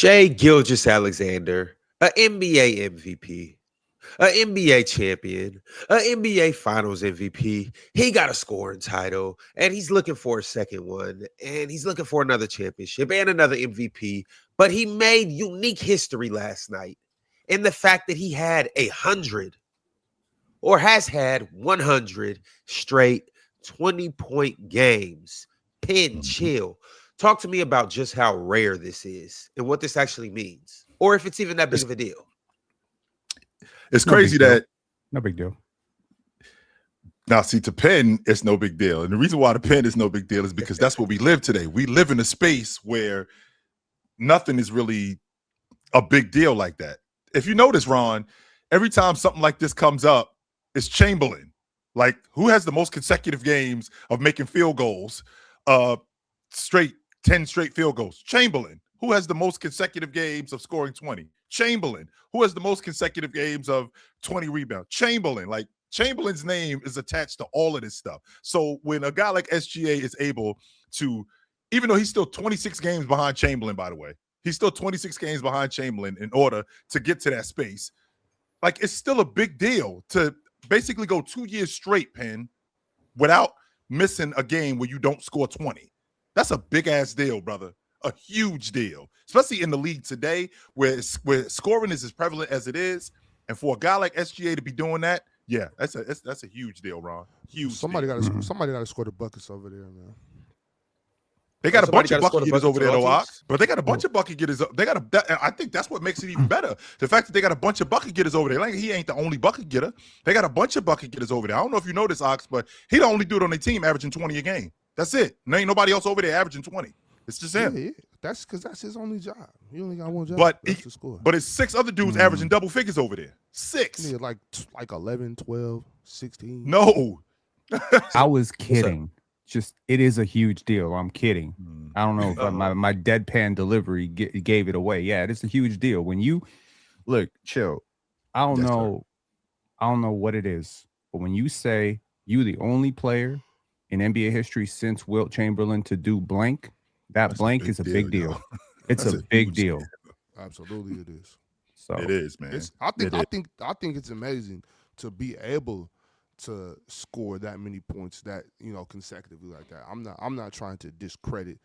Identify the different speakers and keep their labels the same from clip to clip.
Speaker 1: Shai Gilgeous-Alexander, an NBA MVP, an NBA champion, an NBA Finals MVP. He got a scoring title, and he's looking for a second one, and he's looking for another championship and another MVP. But he made unique history last night in the fact that he had 100 or has had 100 straight 20-point games. Pin,
Speaker 2: Mhm.
Speaker 1: chill. Talk to me about just how rare this is and what this actually means, or if it's even that big
Speaker 2: It's
Speaker 1: of a deal.
Speaker 2: it's
Speaker 3: No
Speaker 2: crazy
Speaker 3: big deal.
Speaker 2: that
Speaker 3: No big deal.
Speaker 2: now see to Penn, it's no big deal. And the reason why the Penn is no big deal is because that's what we live today. We live in a space where nothing is really a big deal like that. If you notice, Ron, every time something like this comes up, it's Chamberlain. Like, who has the most consecutive games of making field goals? Straight 10 straight field goals. Chamberlain. Who has the most consecutive games of scoring 20? Chamberlain. Who has the most consecutive games of 20 rebounds? Chamberlain. Like, Chamberlain's name is attached to all of this stuff. So when a guy like SGA is able to, even though he's still 26 games behind Chamberlain, by the way, he's still 26 games behind Chamberlain in order to get to that space. Like, it's still a big deal to basically go 2 years straight, Penn, without missing a game where you don't score 20. That's a big ass deal, brother. A huge deal, especially in the league today where scoring is as prevalent as it is. And for a guy like SGA to be doing that, yeah, that's a huge deal, Ron. Huge
Speaker 4: Somebody
Speaker 2: deal.
Speaker 4: got to
Speaker 3: Mhm.
Speaker 4: somebody got to score the buckets over there, man.
Speaker 2: They got a
Speaker 1: Somebody
Speaker 2: bunch
Speaker 1: got
Speaker 2: of
Speaker 1: to score
Speaker 2: bucket
Speaker 1: the
Speaker 2: getters
Speaker 1: buckets
Speaker 2: over
Speaker 1: on
Speaker 2: there,
Speaker 1: all
Speaker 2: though,
Speaker 1: teams.
Speaker 2: Ox. But they got a bunch of bucket getters. I think that's what makes it even better. The fact that they got a bunch of bucket getters over there. Like, he ain't the only bucket getter. They got a bunch of bucket getters over there. I don't know if you know this, Ox, but he the only dude on their team averaging 20 a game. That's it. There ain't nobody else over there averaging 20. It's just him.
Speaker 4: Yeah. That's because that's his only job. He only got one job.
Speaker 2: But
Speaker 4: That's to score.
Speaker 2: but it's 6 other dudes
Speaker 3: Mm.
Speaker 2: averaging double figures over there. 6.
Speaker 4: Yeah, like 11, 12, 16.
Speaker 2: No.
Speaker 3: I was kidding. Just it is a huge deal. I'm kidding.
Speaker 2: Mm.
Speaker 3: I don't know if my deadpan delivery gave it away. Yeah, it is a huge deal. When you look, chill. I don't
Speaker 2: Yes, sir.
Speaker 3: know. I don't know what it is, but when you say you the only player in NBA history since Wilt Chamberlain to do blank, that
Speaker 2: That's
Speaker 3: blank is a big
Speaker 2: yo.
Speaker 3: deal. It's
Speaker 2: That's
Speaker 3: a
Speaker 2: a
Speaker 3: big
Speaker 2: huge
Speaker 3: deal.
Speaker 4: Absolutely, it is.
Speaker 3: So
Speaker 2: It is, man.
Speaker 4: It's.
Speaker 2: It is.
Speaker 4: I think it's amazing to be able to score that many points consecutively like that. I'm not trying to discredit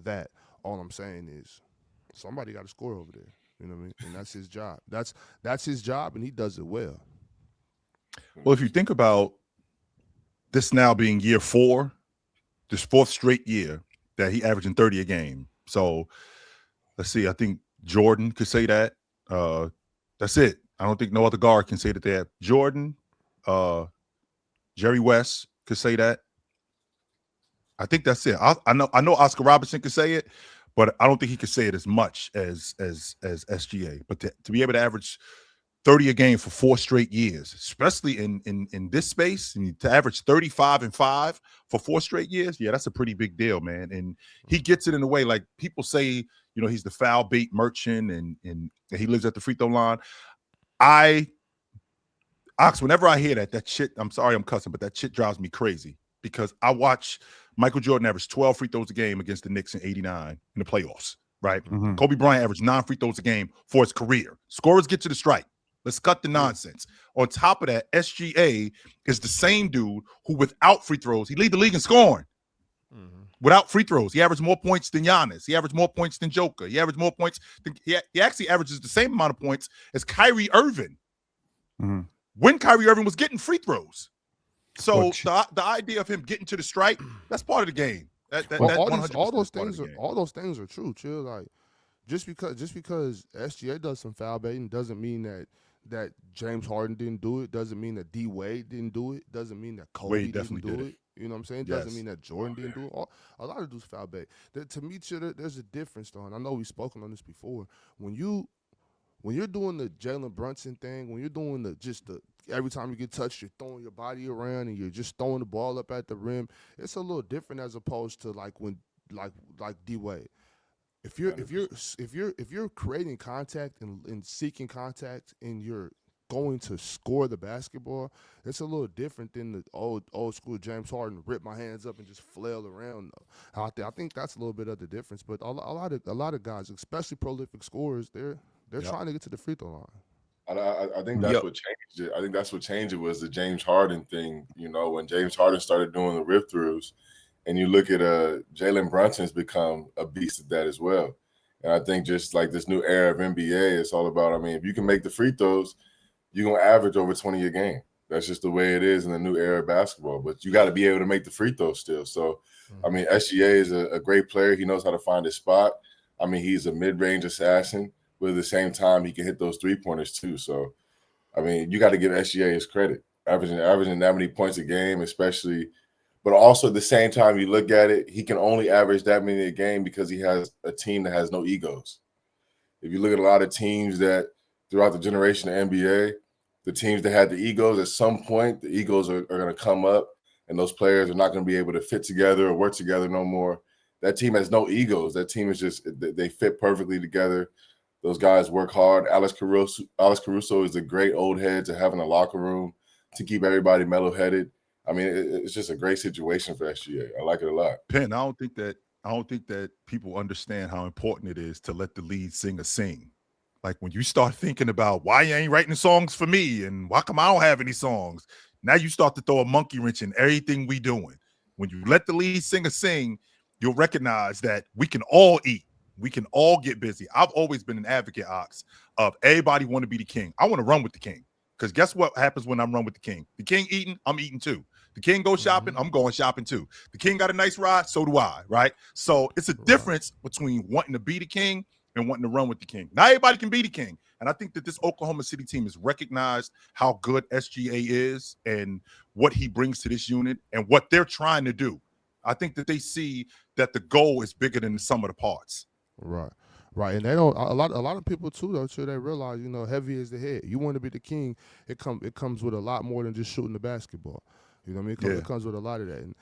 Speaker 4: that. All I'm saying is somebody got to score over there. You know what I mean? And that's his job. That's his job, and he does it well.
Speaker 2: Well, if you think about this now being year 4, this 4th straight year that he averaging 30 a game. So let's see. I think Jordan could say that. That's it. I don't think no other guard can say that they have. Jordan, Jerry West could say that. I think that's it. I know Oscar Robertson could say it, but I don't think he could say it as much as SGA. But to be able to average 30 a game for 4 straight years, especially in this space, and to average 35 and 5 for 4 straight years, yeah, that's a pretty big deal, man. And he gets it in a way like people say, he's the foul bait merchant and he lives at the free throw line. Ox, whenever I hear that shit, I'm sorry I'm cussing, but that shit drives me crazy because I watch Michael Jordan average 12 free throws a game against the Knicks in '89 in the playoffs, right?
Speaker 3: Mhm.
Speaker 2: Kobe Bryant averaged 9 free throws a game for his career. Scorers get to the stripe. Let's cut the nonsense. On top of that, SGA is the same dude who, without free throws, he lead the league in scoring.
Speaker 4: Mm-hmm.
Speaker 2: Without free throws, he averaged more points than Giannis. He averaged more points than Joker. He averaged more points. He actually averages the same amount of points as Kyrie Irving
Speaker 3: Mhm.
Speaker 2: when Kyrie Irving was getting free throws. So
Speaker 3: Which-
Speaker 2: the idea of him getting to the stripe, that's part of the game. That
Speaker 4: Well,
Speaker 2: 100%
Speaker 4: all those
Speaker 2: is part of
Speaker 4: things
Speaker 2: the
Speaker 4: are
Speaker 2: game.
Speaker 4: all those things are true. Chill, like just because SGA does some foul baiting doesn't mean that James Harden didn't do it. Doesn't mean that D Wade didn't do it. Doesn't mean that Kobe
Speaker 2: Wade
Speaker 4: didn't
Speaker 2: definitely
Speaker 4: do
Speaker 2: did
Speaker 4: it. You know what I'm saying?
Speaker 2: Yes.
Speaker 4: Doesn't mean that Jordan didn't do it. A lot of dudes foul bait. To me, chill, there's a difference though, and I know we've spoken on this before. When you're doing the Jalen Brunson thing, when you're doing the every time you get touched, you're throwing your body around and you're just throwing the ball up at the rim. It's a little different as opposed to like when like D Wade. If you're creating contact and seeking contact and you're going to score the basketball, it's a little different than the old school James Harden rip my hands up and just flail around. I think that's a little bit of the difference. But a lot of guys, especially prolific scorers, they're trying to get to the free throw line.
Speaker 5: I think that's what changed it. I think that's what changed it was the James Harden thing. You know, when James Harden started doing the rip throughs, and you look at Jalen Brunson's become a beast at that as well. And I think just like this new era of NBA, it's all about, I mean, if you can make the free throws, you're going to average over 20 a game. That's just the way it is in the new era of basketball. But you got to be able to make the free throws still. So, I mean, SGA is a great player. He knows how to find his spot. I mean, he's a mid-range assassin, but at the same time, he can hit those three-pointers too. So, I mean, you got to give SGA his credit. Averaging that many points a game, especially – but also at the same time, you look at it, he can only average that many a game because he has a team that has no egos. If you look at a lot of teams that throughout the generation of NBA, the teams that had the egos, at some point, the egos are going to come up and those players are not going to be able to fit together or work together no more. That team has no egos. That team is just, they fit perfectly together. Those guys work hard. Alex Caruso is a great old head to have in the locker room to keep everybody mellow-headed. I mean, it's just a great situation for SGA. I like it a lot.
Speaker 2: Penn, I don't think that people understand how important it is to let the lead singer sing. Like when you start thinking about why you ain't writing songs for me and why come I don't have any songs, now you start to throw a monkey wrench in everything we doing. When you let the lead singer sing, you'll recognize that we can all eat. We can all get busy. I've always been an advocate, Ox, of everybody want to be the king. I want to run with the king. Because guess what happens when I'm run with the king? The king eating, I'm eating too. The king goes shopping, I'm going shopping too. The king got a nice ride, so do I, right? So it's a difference between wanting to be the king and wanting to run with the king. Not everybody can be the king. And I think that this Oklahoma City team has recognized how good SGA is and what he brings to this unit and what they're trying to do. I think that they see that the goal is bigger than the sum of the parts.
Speaker 4: Right. Right, and they don't. A lot of people too, though. Too, they realize, heavy is the head. You want to be the king. It comes with a lot more than just shooting the basketball. You know what I mean? It comes with a lot of that, and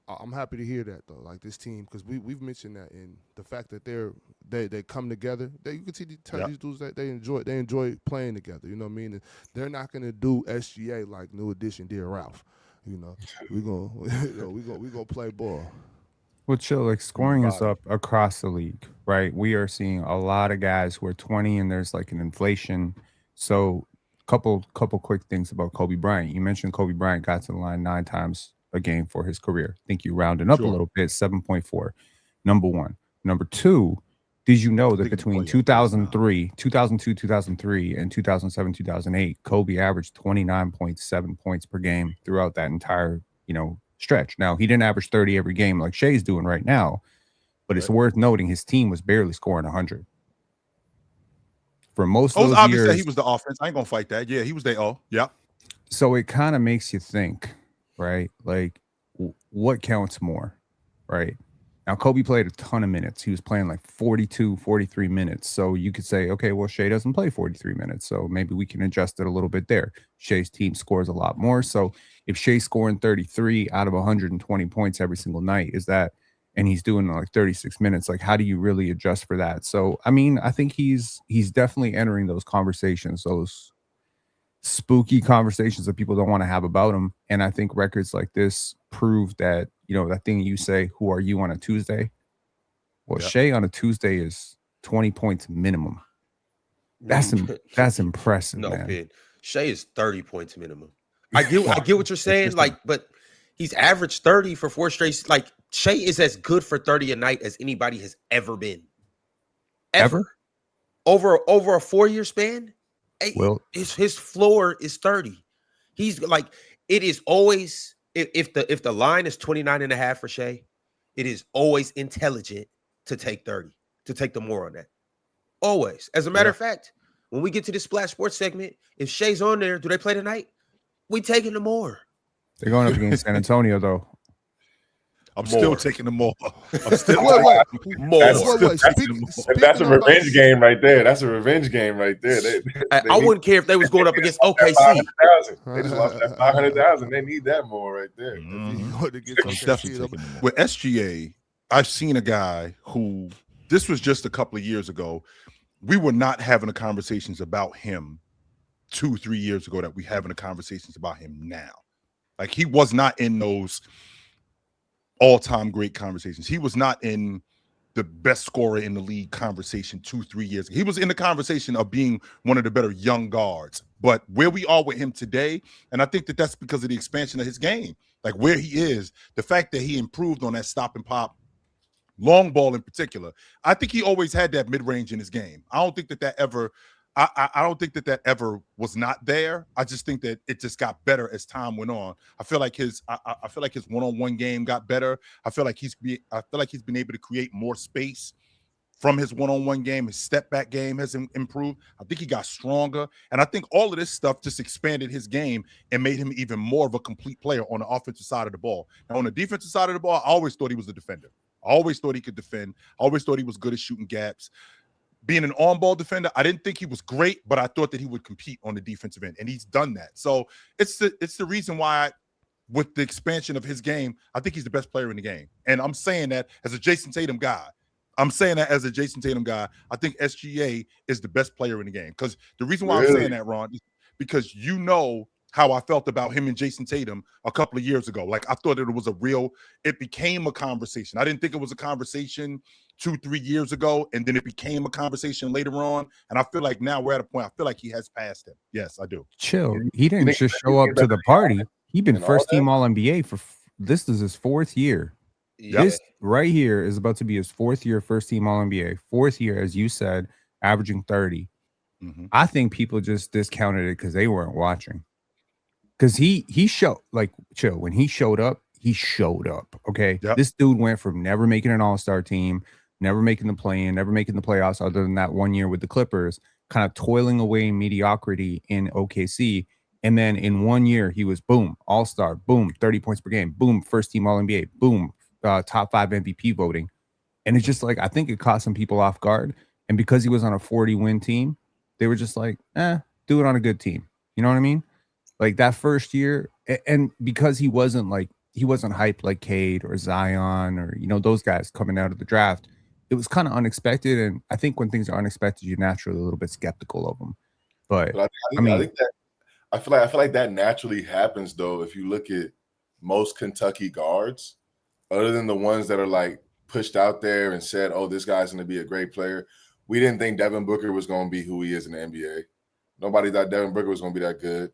Speaker 4: I'm happy to hear that though. Like this team, because we've mentioned that, and the fact that they come together. You can see these dudes that they enjoy playing together. You know what I mean? And they're not gonna do SGA like New Edition did Ralph. We gonna play ball.
Speaker 3: Well, chill, like scoring is up across the league, right? We are seeing a lot of guys who are 20 and there's like an inflation. So couple quick things about Kobe Bryant. You mentioned Kobe Bryant got to the line 9 times a game for his career. I think you rounded up a little bit, 7.4. Number one. Number two, did you know that between 2002, 2003, and 2007, 2008, Kobe averaged 29.7 points per game throughout that entire, stretch. Now, he didn't average 30 every game like Shai's doing right now, but it's worth noting his team was barely scoring 100. For most of those years,
Speaker 2: he was the offense. I ain't gonna fight that. Yeah, he was there. Oh, yeah.
Speaker 3: So it kind of makes you think, right? Like, what counts more, right? Now, Kobe played a ton of minutes. He was playing like 42, 43 minutes. So you could say, okay, well, Shai doesn't play 43 minutes. So maybe we can adjust it a little bit there. Shai's team scores a lot more. So if Shai's scoring 33 out of 120 points every single night, and he's doing like 36 minutes, like how do you really adjust for that? So, I mean, I think he's definitely entering those conversations, those spooky conversations that people don't want to have about him. And I think records like this prove that, that thing you say, who are you on a Tuesday? Well, Shai on a Tuesday is 20 points minimum. That's impressive,
Speaker 1: no,
Speaker 3: man.
Speaker 1: Ben. Shai is 30 points minimum. I get what you're saying, but he's averaged 30 for 4 straight. Like, Shai is as good for 30 a night as anybody has ever been. Ever? Over a 4-year span? Well, his floor is 30. He's like, it is always, if the line is 29.5 for Shai, it is always intelligent to take 30, to take the more on that. Always. As a matter of fact, when we get to this Splash Sports segment, if Shai's on there, do they play tonight? We taking the more.
Speaker 3: They're going up against San Antonio, though.
Speaker 2: I'm still taking them more. I'm still
Speaker 5: more. That's a revenge game right there. That's a revenge game right there.
Speaker 1: I wouldn't care if they was going up against OKC.
Speaker 5: They just lost that 500,000. They need that more right there.
Speaker 2: With SGA, I've seen a guy who, this was just a couple of years ago, we were not having the conversations about him 2-3 years ago that we having the conversations about him now. Like, he was not in those all-time great conversations. He was not in the best scorer in the league conversation 2-3 years ago. He was in the conversation of being one of the better young guards. But where we are with him today, and I think that that's because of the expansion of his game, like where he is, the fact that he improved on that stop and pop, long ball in particular. I think he always had that mid-range in his game. I don't think that ever I don't think that ever was not there. I just think that it just got better as time went on. I feel like his one-on-one game got better. I feel like he's been able to create more space from his one-on-one game. His step back game has improved. I think he got stronger, and I think all of this stuff just expanded his game and made him even more of a complete player on the offensive side of the ball. Now, on the defensive side of the ball, I always thought he was a defender. I always thought he could defend. I always thought he was good at shooting gaps. Being an on-ball defender, I didn't think he was great, but I thought that he would compete on the defensive end, and he's done that. So it's the reason why, with the expansion of his game, I think he's the best player in the game. And I'm saying that as a Jason Tatum guy. I think SGA is the best player in the game. Because the reason why I'm saying that, Ron, is because you know how I felt about him and Jason Tatum a couple of years ago. Like, I thought it became a conversation. I didn't think it was a conversation 2-3 years ago, and then it became a conversation later on. And I feel like now we're at a point, I feel like he has passed him. Yes, I do.
Speaker 3: Chill. He didn't just show up to the party. He's been first team All-NBA for this is his 4th year.
Speaker 1: Yeah.
Speaker 3: This right here is about to be his 4th year first team All-NBA. 4th year, as you said, averaging 30.
Speaker 2: Mm-hmm.
Speaker 3: I think people just discounted it because they weren't watching. Because he showed, like, chill, when he showed up, okay?
Speaker 2: Yep.
Speaker 3: This dude went from never making an all-star team, never making the play-in, never making the playoffs, other than that 1 year with the Clippers, kind of toiling away in mediocrity in OKC. And then in 1 year, he was boom, all-star, boom, 30 points per game, boom, first team All-NBA, boom, top 5 MVP voting. And it's just like, I think it caught some people off guard. And because he was on a 40-win team, they were just like, do it on a good team. You know what I mean? Like that first year, and because he wasn't hyped like Cade or Zion or, you know, those guys coming out of the draft, it was kind of unexpected. And I think when things are unexpected, you're naturally a little bit skeptical of them. But
Speaker 5: I feel like that naturally happens though. If you look at most Kentucky guards, other than the ones that are like pushed out there and said, "Oh, this guy's going to be a great player," we didn't think Devin Booker was going to be who he is in the NBA. Nobody thought Devin Booker was going to be that good.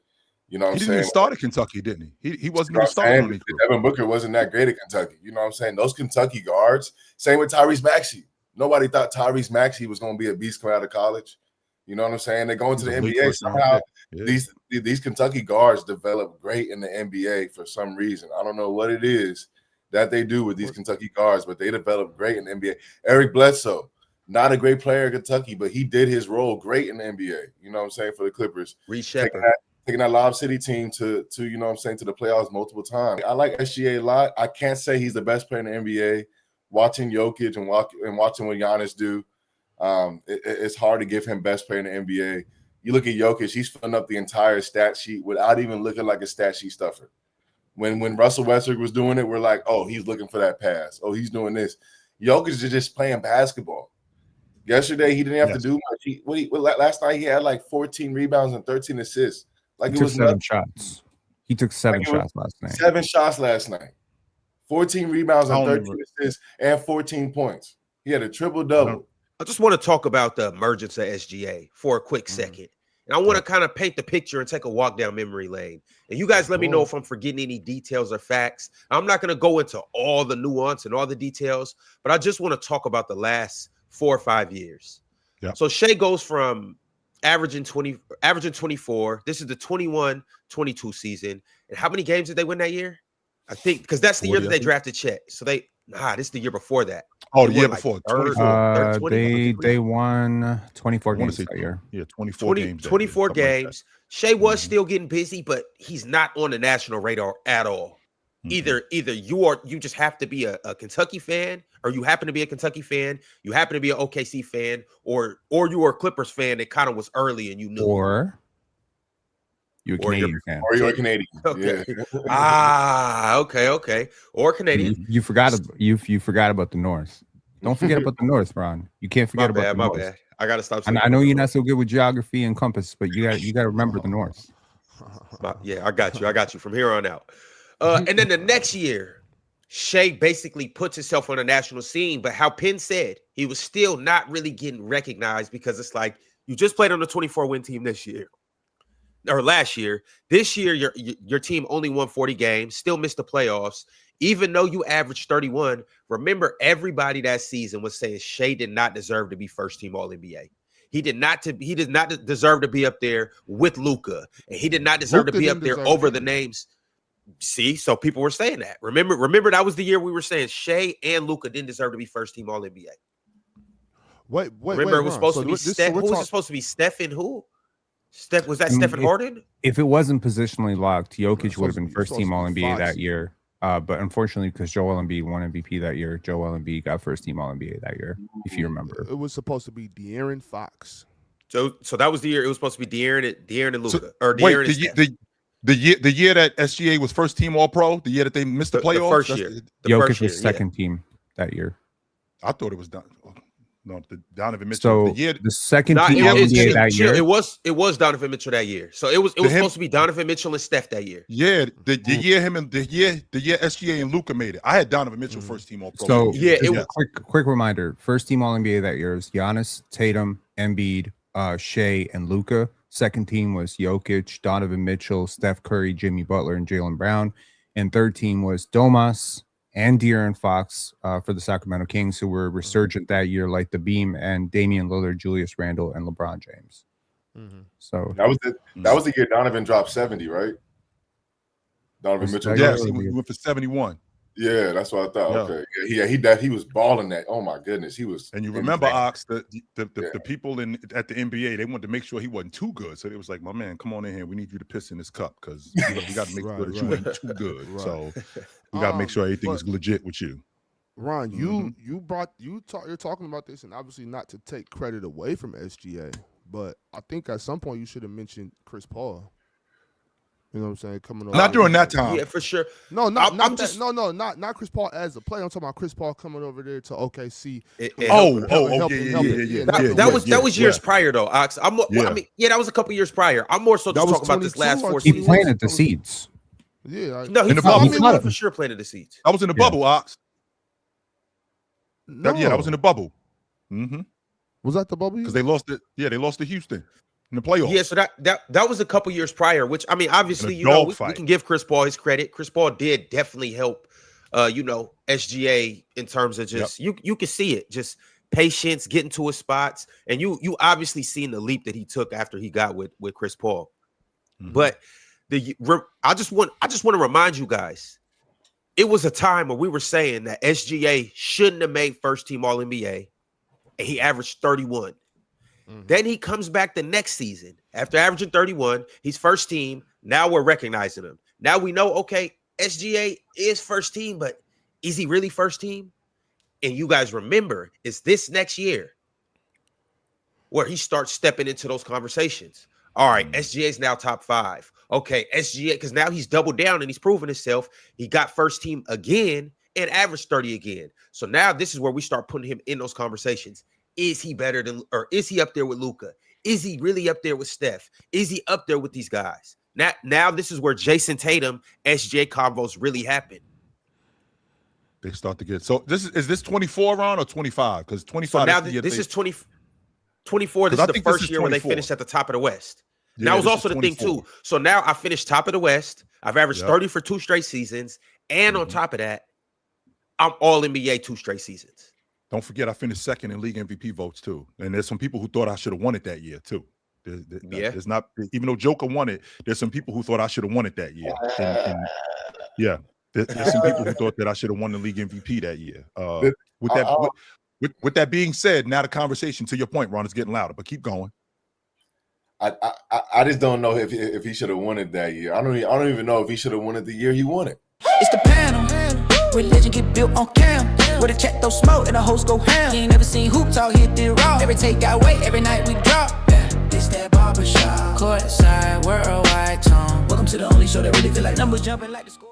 Speaker 5: You know what I'm saying?
Speaker 2: He didn't even start at Kentucky, didn't he? He wasn't even starting on the crew.
Speaker 5: Devin Booker wasn't that great at Kentucky. You know what I'm saying? Those Kentucky guards, same with Tyrese Maxey. Nobody thought Tyrese Maxey was going to be a beast coming out of college. You know what I'm saying? They go into the NBA somehow. Yeah. These Kentucky guards develop great in the NBA for some reason. I don't know what it is that they do with these Kentucky guards, but they develop great in the NBA. Eric Bledsoe, not a great player in Kentucky, but he did his role great in the NBA. You know what I'm saying? For the Clippers.
Speaker 1: Reed Sheppard.
Speaker 5: Taking that Lob City team to you know what I'm saying, to the playoffs multiple times. I like SGA a lot. I can't say he's the best player in the NBA. Watching Jokic and watching what Giannis do, it's hard to give him best player in the NBA. You look at Jokic, he's filling up the entire stat sheet without even looking like a stat sheet stuffer. When Russell Westbrook was doing it, we're like, oh, he's looking for that pass. Oh, he's doing this. Jokic is just playing basketball. Yesterday, he didn't have to do much. Last night, he had like 14 rebounds and 13 assists. Like, it was
Speaker 3: 7 shots. He took 7 shots last night.
Speaker 5: 7 shots last night. 14 rebounds and 13 assists and 14 points. He had a triple-double.
Speaker 1: I just want to talk about the emergence of SGA for a quick second. And I want to kind of paint the picture and take a walk down memory lane. And you guys let me know if I'm forgetting any details or facts. I'm not going to go into all the nuance and all the details, but I just want to talk about the last 4 or 5 years.
Speaker 2: Yep.
Speaker 1: So Shai goes from averaging 24. This is the 21-22 season. And how many games did they win that year? I think because that's the year that they drafted Chet. So this is the year before that.
Speaker 2: Oh, the year before.
Speaker 3: 24. They won 24 games that year.
Speaker 2: Yeah, 24 games.
Speaker 1: 24 games. Shai was still getting busy, but he's not on the national radar at all. Either you just have to be a Kentucky fan, or you happen to be a Kentucky fan, you happen to be an OKC fan, or you were a Clippers fan that kind of was early and you knew.
Speaker 3: Or you're a Canadian fan.
Speaker 5: Or you're a Canadian.
Speaker 1: Okay.
Speaker 5: Yeah.
Speaker 1: Okay. Or Canadian.
Speaker 3: You forgot about the North. Don't forget about the North, Ron. You can't forget about the
Speaker 1: my
Speaker 3: North.
Speaker 1: bad. I gotta stop.
Speaker 3: And I know you're not so good with geography and compass, but you got to remember the North.
Speaker 1: Yeah, I got you from here on out. And then the next year, Shai basically puts himself on the national scene, but how Penn said, he was still not really getting recognized because it's like you just played on the 24-win team this year or last year. This year, your team only won 40 games, still missed the playoffs, even though you averaged 31. Remember, everybody that season was saying Shai did not deserve to be first team All-NBA. He did not deserve to be up there with Luka, and he did not deserve to be up there over the names. See, so people were saying that. Remember that was the year we were saying Shai and Luka didn't deserve to be first team All NBA.
Speaker 4: Wait.
Speaker 1: Remember, it was supposed to be Steph. Who was it supposed to be? Steph and who? Steph, was that Stephen Harden?
Speaker 3: If it wasn't positionally locked, Jokic would have been first team All NBA that year. But unfortunately, because Joel Embiid won MVP that year, Joel Embiid got first team All NBA that year. If you remember,
Speaker 4: it was supposed to be De'Aaron Fox.
Speaker 1: So that was the year it was supposed to be De'Aaron and Luka, or
Speaker 2: wait,
Speaker 1: De'Aaron and Steph.
Speaker 2: The year that SGA was first team All Pro, the year that they missed the playoffs.
Speaker 1: The first year,
Speaker 3: Jokic was second team that year.
Speaker 2: I thought it was done. No, the Donovan Mitchell.
Speaker 3: So the second team All NBA that year.
Speaker 1: It was Donovan Mitchell that year. So it was supposed to be Donovan Mitchell and Steph that year.
Speaker 2: Yeah, the year SGA and Luka made it. I had Donovan Mitchell first team All Pro.
Speaker 3: So it was quick reminder. First team All NBA that year is Giannis, Tatum, Embiid, Shai, and Luka. Second team was Jokic, Donovan Mitchell, Steph Curry, Jimmy Butler, and Jaylen Brown. And third team was Domas and De'Aaron Fox for the Sacramento Kings, who were resurgent that year, like the Beam and Damian Lillard, Julius Randle, and LeBron James. So
Speaker 5: that was the year Donovan dropped 70, right? Donovan Mitchell.
Speaker 2: Yes, he went for 71.
Speaker 5: Yeah, that's what I thought. Okay, he was balling that. Oh my goodness, he was.
Speaker 2: And you remember, Ox, the people at the NBA, they wanted to make sure he wasn't too good. So it was like, my man, come on in here. We need you to piss in this cup because we got to make sure that you ain't too good. Right. So we got to make sure everything is legit with you.
Speaker 4: Ron, you're talking about this, and obviously not to take credit away from SGA, but I think at some point you should have mentioned Chris Paul. You know what I'm saying? Coming over.
Speaker 2: Not during that time.
Speaker 1: Yeah, for sure.
Speaker 4: No, not Chris Paul as a player. I'm talking about Chris Paul coming over there to OKC.
Speaker 1: That was years prior though, Ox. I mean, that was a couple years prior. I'm more so just talking about this last 4 seasons.
Speaker 3: He planted the seeds.
Speaker 4: Yeah.
Speaker 1: He for sure planted the seeds.
Speaker 2: I was in the bubble, Ox.
Speaker 4: No.
Speaker 2: I was in the bubble.
Speaker 4: Was that the bubble?
Speaker 2: Because they lost it. Yeah, they lost to Houston in the playoffs.
Speaker 1: Yeah, so that was a couple years prior, which I mean, obviously, we can give Chris Paul his credit. Chris Paul did definitely help SGA in terms of just you can see it, just patience, getting to his spots. And you obviously seen the leap that he took after he got with Chris Paul. But I just want to remind you guys, it was a time where we were saying that SGA shouldn't have made first team All NBA, and he averaged 31. Then he comes back the next season after averaging 31. He's first team. Now we're recognizing him. Now we know, okay, SGA is first team, but is he really first team? And you guys remember, it's this next year where he starts stepping into those conversations. All right, SGA is now top 5. Okay, SGA, because now he's doubled down and he's proven himself. He got first team again and averaged 30 again. So now this is where we start putting him in those conversations. Is he better than, or is he up there with Luka? Is he really up there with Steph? Is he up there with these guys? Now this is where Jason Tatum, SGA combos really happen.
Speaker 2: They start to get is this 24 round or 25? Because 25.
Speaker 1: So now this is 24. This is the first year where they finished at the top of the West. That was also the thing too. So now I finished top of the West. I've averaged 30 for 2 straight seasons, and on top of that, I'm All NBA 2 straight seasons.
Speaker 2: Don't forget, I finished second in league MVP votes too. And there's some people who thought I should have won it that year too. There's not, even though Joker won it, there's some people who thought I should have won it that year. There's some people who thought that I should have won the league MVP that year. With that being said, now the conversation, to your point, Ron, is getting louder. But keep going.
Speaker 5: I just don't know if he should have won it that year. I don't even know if he should have won it the year he won it.
Speaker 6: It's the panel. Religion get built on cam. Where the check those smoke and the host go ham. You ain't never seen hoop talk hit the raw. Every take got weight, every night we drop. This that barbershop. Courtside, worldwide tone. Welcome to the only show that really feel like numbers jumping like the score.